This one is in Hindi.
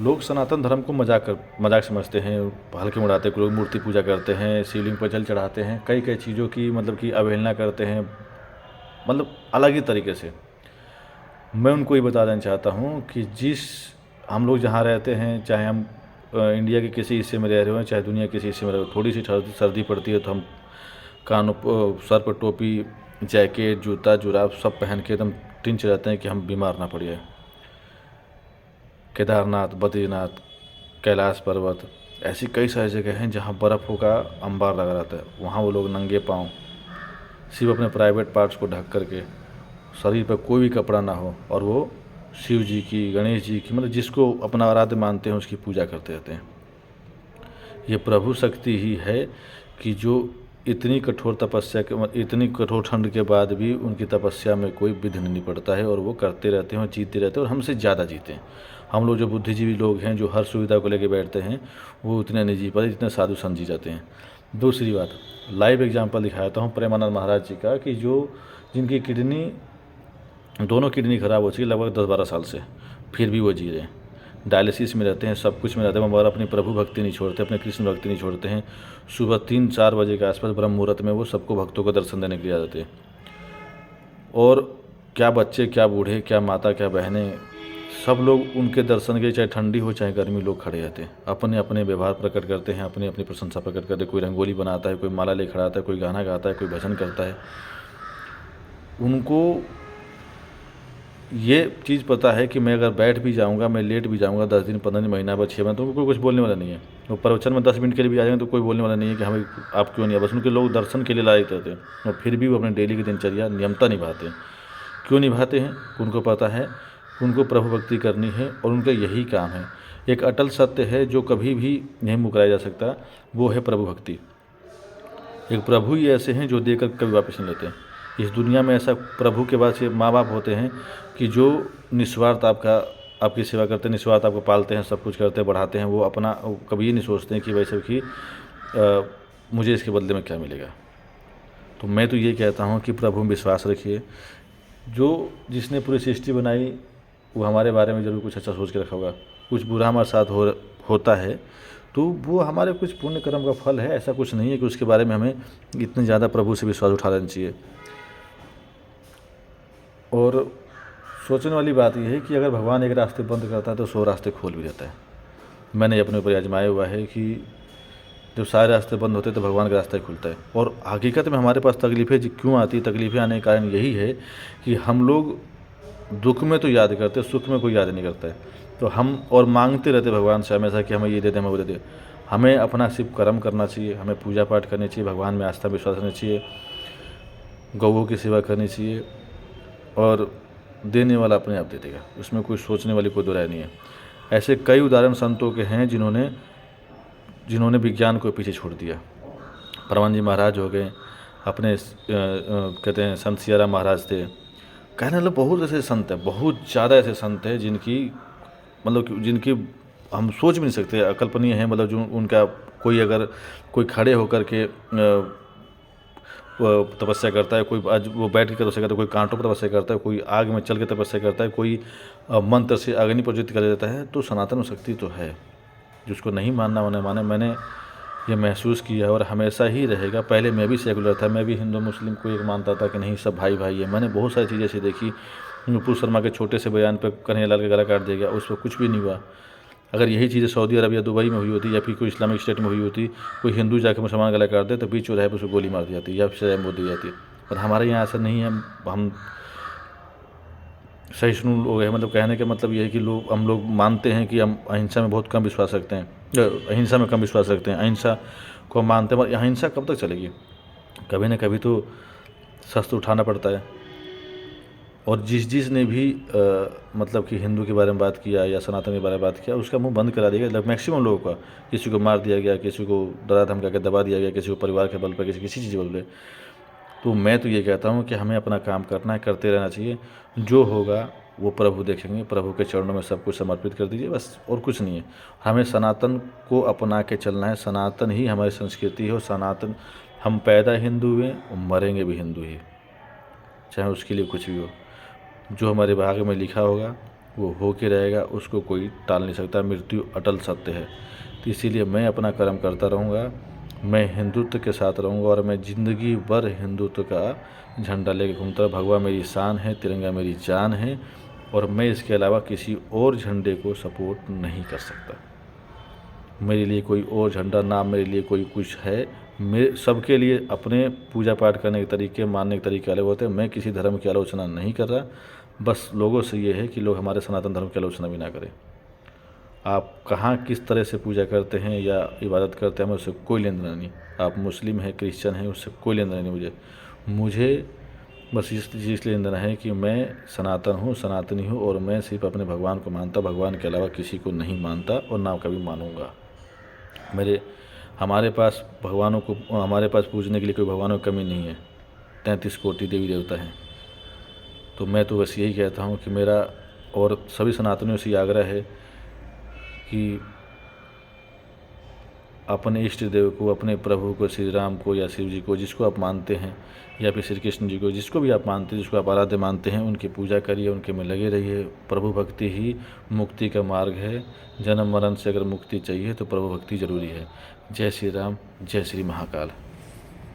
लोग सनातन धर्म को मजाक समझते हैं, हल्के में उड़ाते हैं। लोग मूर्ति पूजा करते हैं, शिवलिंग पर जल चढ़ाते हैं, कई कई चीज़ों की मतलब कि अवहेलना करते हैं, मतलब अलग ही तरीके से। मैं उनको ये बता देना चाहता हूँ कि हम लोग जहाँ रहते हैं, चाहे हम इंडिया के किसी हिस्से में रह रहे हो, चाहे दुनिया के किसी हिस्से में रह रहे हो, थोड़ी सी सर्दी पड़ती है तो हम सर पर टोपी, जैकेट, जूता, जुराब सब पहन के एकदम टिंच रहते हैं कि हम बीमार ना पड़ जाए। केदारनाथ, बद्रीनाथ, कैलाश पर्वत, ऐसी कई सारी जगह हैं जहाँ बर्फ़ों का अंबार लगा रहता है। वहाँ वो लोग नंगे पाँव, सिर्फ अपने प्राइवेट पार्ट्स को ढक करके, शरीर पर कोई भी कपड़ा ना हो, और वो शिव जी की, गणेश जी की, मतलब जिसको अपना आराध्य मानते हैं उसकी पूजा करते रहते हैं। ये प्रभु शक्ति ही है कि जो इतनी कठोर तपस्या के, इतनी कठोर ठंड के बाद भी उनकी तपस्या में कोई विघ्न नहीं पड़ता है, और वो करते रहते हैं और जीतते रहते हैं, और हमसे ज़्यादा जीते हैं। हम लोग जो बुद्धिजीवी लोग हैं, जो हर सुविधा को लेके बैठते हैं, वो उतने नहीं जी पाते जितने साधु संत जी जाते हैं। दूसरी बात, लाइव एग्जाम्पल दिखाता हूँ प्रेमानंद महाराज जी का, कि जिनकी दोनों किडनी खराब हो चुकी लगभग 10-12 साल से, फिर भी वो जी रहे हैं, डायलिसिस में रहते हैं, सब कुछ में रहते हैं, मगर अपनी प्रभु भक्ति नहीं छोड़ते, अपने कृष्ण भक्ति नहीं छोड़ते हैं। सुबह 3-4 बजे के आसपास ब्रह्म मुहूर्त में वो सबको भक्तों को दर्शन देने के लिए आ जाते हैं। और क्या बच्चे, क्या बूढ़े, क्या माता, क्या बहनें, सब लोग उनके दर्शन के, चाहे ठंडी हो चाहे गर्मी, लोग खड़े रहते हैं, अपने अपने व्यवहार प्रकट करते हैं, अपनी अपनी प्रशंसा प्रकट करते हैं। कोई रंगोली बनाता है, कोई माला ले खड़ा आता है, कोई गाना गाता है, कोई भजन करता है। उनको ये चीज़ पता है कि मैं अगर बैठ भी जाऊंगा, मैं लेट भी जाऊंगा 10 दिन, 15 दिन, महीना भर, 6 महीने, तो उनको कोई कुछ बोलने वाला नहीं है। वो प्रवचन में 10 मिनट के लिए भी आ जाएंगे तो कोई बोलने वाला नहीं है कि हमें आप क्यों नहीं आए। बस उनके लोग दर्शन के लिए लाए रहते हैं, और फिर भी वो अपने डेली की दिनचर्या नियमता निभाते हैं। क्यों निभाते हैं? उनको पता है उनको प्रभु भक्ति करनी है, और उनका यही काम है। एक अटल सत्य है जो कभी भी नहीं मुकराया जा सकता, वो है प्रभु भक्ति। एक प्रभु ही ऐसे हैं जो देकर कभी वापस नहीं लेते। इस दुनिया में ऐसा प्रभु के बाद से माँ बाप होते हैं कि जो निस्वार्थ आपकी सेवा करते हैं, निस्वार्थ आपको पालते हैं, सब कुछ करते हैं, बढ़ाते हैं। वो अपना कभी ये नहीं सोचते हैं कि वैसे कि मुझे इसके बदले में क्या मिलेगा। तो मैं तो ये कहता हूँ कि प्रभु में विश्वास रखिए। जिसने पूरी सृष्टि बनाई वो हमारे बारे में ज़रूर कुछ अच्छा सोच के रखा होगा। कुछ बुरा हमारे साथ होता है तो वो हमारे कुछ पुण्य कर्म का फल है। ऐसा कुछ नहीं है कि उसके बारे में हमें इतने ज़्यादा प्रभु से विश्वास उठा लेना चाहिए। और सोचने वाली बात यह है कि अगर भगवान एक रास्ते बंद करता है तो 100 रास्ते खोल भी देता है। मैंने अपने ऊपर आजमाया हुआ है कि जब सारे रास्ते बंद होते हैं तो भगवान का रास्ता ही खुलता है। और हकीकत में हमारे पास तकलीफ़ें क्यों आती है? तकलीफ़ें आने का कारण यही है कि हम लोग दुख में तो याद करते, सुख में कोई याद नहीं करता है। तो हम और मांगते रहते भगवान से हमेशा कि हमें ये दे दे, हमें वो दे दे। हमें अपना सिर्फ कर्म करना चाहिए, हमें पूजा पाठ करनी चाहिए, भगवान में आस्था विश्वास रखना चाहिए, गौओं की सेवा करनी चाहिए, और देने वाला अपने आप दे देगा। उसमें कोई सोचने वाली कोई दो राय नहीं है। ऐसे कई उदाहरण संतों के हैं जिन्होंने विज्ञान को पीछे छोड़ दिया। परमान जी महाराज हो गए, अपने कहते हैं संत सियाराम महाराज थे। कहने लगे बहुत ऐसे संत हैं, बहुत ज़्यादा ऐसे संत हैं जिनकी हम सोच भी नहीं सकते, अकल्पनीय है। मतलब जो उनका कोई खड़े होकर के तपस्या करता है, कोई आज वो बैठ के तपस्या करता है, कोई कांटों पर तपस्या करता है, कोई आग में चल के तपस्या करता है, कोई मंत्र से अग्नि प्रज्वलित कर देता है। तो सनातन शक्ति तो है, जिसको नहीं मानना माने। मैंने ये महसूस किया और हमेशा ही रहेगा। पहले मैं भी सेकुलर था, मैं भी हिंदू मुस्लिम को एक मानता था कि नहीं सब भाई भाई है। मैंने बहुत सारी चीज़ें ऐसी देखी। नुपुर शर्मा के छोटे से बयान पर कन्हैयालाल का गला काट दिया गया, उस पर कुछ भी नहीं हुआ। अगर यही चीज़ें सऊदी अरब या दुबई में हुई होती, या फिर कोई इस्लामिक स्टेट में हुई होती, कोई हिंदू जाकर मुसलमान गला काट दे तो बीच चौराहे पर उसको गोली मार दी जाती या सजा मौत दी जाती। पर हमारे यहाँ ऐसा नहीं है। हम सहिष्णु लोग हैं। मतलब कहने का मतलब ये है कि हम लोग मानते हैं कि हम अहिंसा में बहुत कम विश्वास रखते हैं, अहिंसा में कम विश्वास रखते हैं। अहिंसा को मानते हैं, पर अहिंसा कब तक चलेगी? कभी न कभी तो शस्त्र उठाना पड़ता है। और जिसने भी मतलब कि हिंदू के बारे में बात किया या सनातन के बारे में बात किया, उसका मुंह बंद करा दिया गया मैक्सिमम लोगों का। किसी को मार दिया गया, किसी को डरा धमका के दबा दिया गया, किसी को परिवार के बल पर, किसी चीज़ बल पर। तो मैं तो ये कहता हूँ कि हमें अपना काम करना है, करते रहना चाहिए। जो होगा वो प्रभु देखेंगे। प्रभु के चरणों में सब कुछ समर्पित कर दीजिए, बस, और कुछ नहीं है। हमें सनातन को अपना के चलना है। सनातन ही हमारी संस्कृति है, और सनातन हम पैदा हिंदू हुए और मरेंगे भी हिंदू ही, चाहे उसके लिए कुछ भी हो। जो हमारे भाग्य में लिखा होगा वो हो के रहेगा, उसको कोई टाल नहीं सकता। मृत्यु अटल सत्य है। तो इसीलिए मैं अपना कर्म करता रहूँगा, मैं हिंदुत्व के साथ रहूँगा और मैं ज़िंदगी भर हिंदुत्व का झंडा लेके घूमता। भगवा मेरी शान है, तिरंगा मेरी जान है और मैं इसके अलावा किसी और झंडे को सपोर्ट नहीं कर सकता। मेरे लिए कोई और झंडा ना, मेरे लिए कोई कुछ है। मेरे सबके लिए अपने पूजा पाठ करने के तरीके, मानने के तरीके अलग होते हैं। मैं किसी धर्म की आलोचना नहीं कर रहा, बस लोगों से ये है कि लोग हमारे सनातन धर्म की आलोचना भी ना करें। आप कहाँ किस तरह से पूजा करते हैं या इबादत करते हैं, हमें उससे कोई लेना देना नहीं। आप मुस्लिम हैं, क्रिश्चियन हैं, उससे कोई लेना देना नहीं। मुझे बस इस चीज़ लेना देना है कि मैं सनातन हूँ, सनातनी हूँ और मैं सिर्फ अपने भगवान को मानता, भगवान के अलावा किसी को नहीं मानता और ना कभी मानूंगा। हमारे पास भगवानों को, हमारे पास पूजने के लिए कोई भगवानों की कमी नहीं है। 33 कोटि देवी देवता हैं। तो मैं तो बस यही कहता हूँ कि मेरा और सभी सनातनियों से आग्रह है कि अपने इष्ट देव को, अपने प्रभु को, श्री राम को या शिव जी को, जिसको आप मानते हैं, या फिर श्री कृष्ण जी को, जिसको भी आप मानते हैं, जिसको आप आराध्य मानते हैं, उनकी पूजा करिए, उनके में लगे रहिए। प्रभु भक्ति ही मुक्ति का मार्ग है। जन्म मरण से अगर मुक्ति चाहिए तो प्रभु भक्ति जरूरी है। जय श्री राम, जय श्री महाकाल।